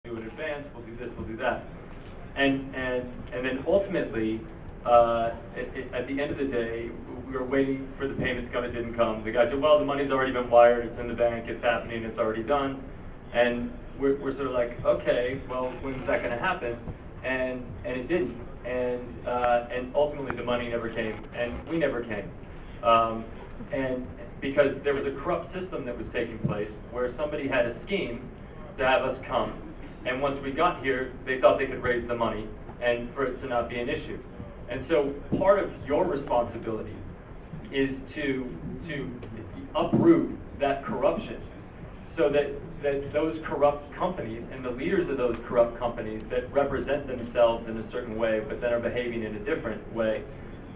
do in advance, we'll do this, we'll do that. And then ultimately, at the end of the day, we were waiting for the payment to come, it didn't come. The guy said, well, the money's already been wired, it's in the bank, it's happening, it's already done. And we're sort of like, okay, well, when's that gonna happen? And it didn't. And ultimately the money never came, and we never came. And because there was a corrupt system that was taking place where somebody had a scheme to have us come, and once we got here, they thought they could raise the money and for it to not be an issue. And so part of your responsibility is to uproot that corruption so that those corrupt companies and the leaders of those corrupt companies that represent themselves in a certain way but then are behaving in a different way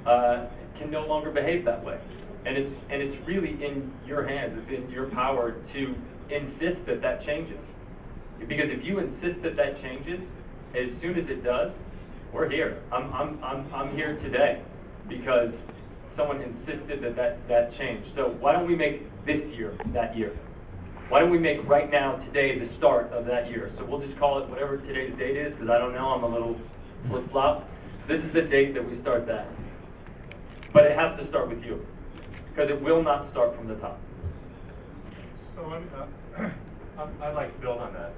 can no longer behave that way. And it's really in your hands, it's in your power to insist that that changes. Because if you insist that that changes, as soon as it does, we're here. I'm here today because someone insisted that changed. So why don't we make this year that year? Why don't we make right now, today, the start of that year? So we'll just call it whatever today's date is, because I don't know, I'm a little flip-flop. This is the date that we start that. But it has to start with you, because it will not start from the top. So I'd like to build on that.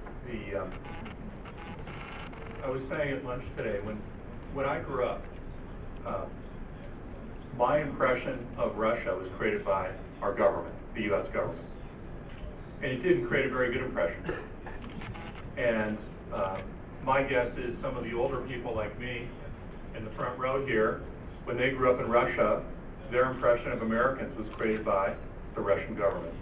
I was saying at lunch today, when I grew up, my impression of Russia was created by our government, the US government. And it didn't create a very good impression. And my guess is some of the older people like me in the front row here, when they grew up in Russia, their impression of Americans was created by the Russian government.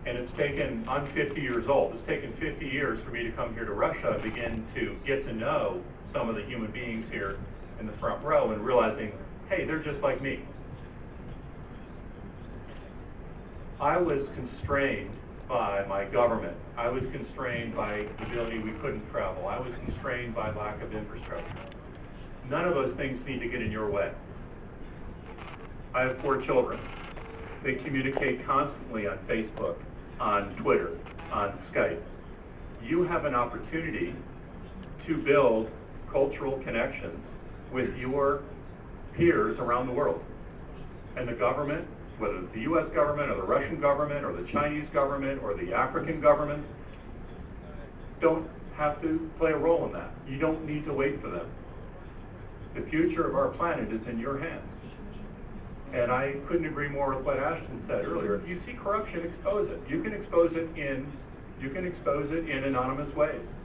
And it's taken, I'm 50 years old, it's taken 50 years for me to come here to Russia and begin to get to know some of the human beings here in the front row and realizing, hey, they're just like me. I was constrained by my government. I was constrained by the ability we couldn't travel. I was constrained by lack of infrastructure. None of those things need to get in your way. I have 4 children. They communicate constantly on Facebook, on Twitter, on Skype. You have an opportunity to build cultural connections with your peers around the world. And the government, whether it's the US government or the Russian government or the Chinese government or the African governments, don't have to play a role in that. You don't need to wait for them. The future of our planet is in your hands. And I couldn't agree more with what Ashton said earlier. If you see corruption, expose it. You can expose it in anonymous ways.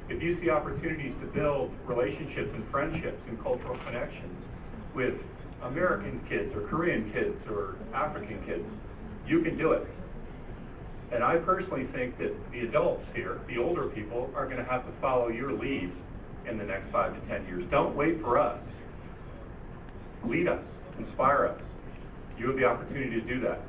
If you see opportunities to build relationships and friendships and cultural connections with American kids or Korean kids or African kids, you can do it. And I personally think that the adults here, the older people, are going to have to follow your lead in the next 5 to 10 years. Don't wait for us. Lead us, inspire us. You have the opportunity to do that.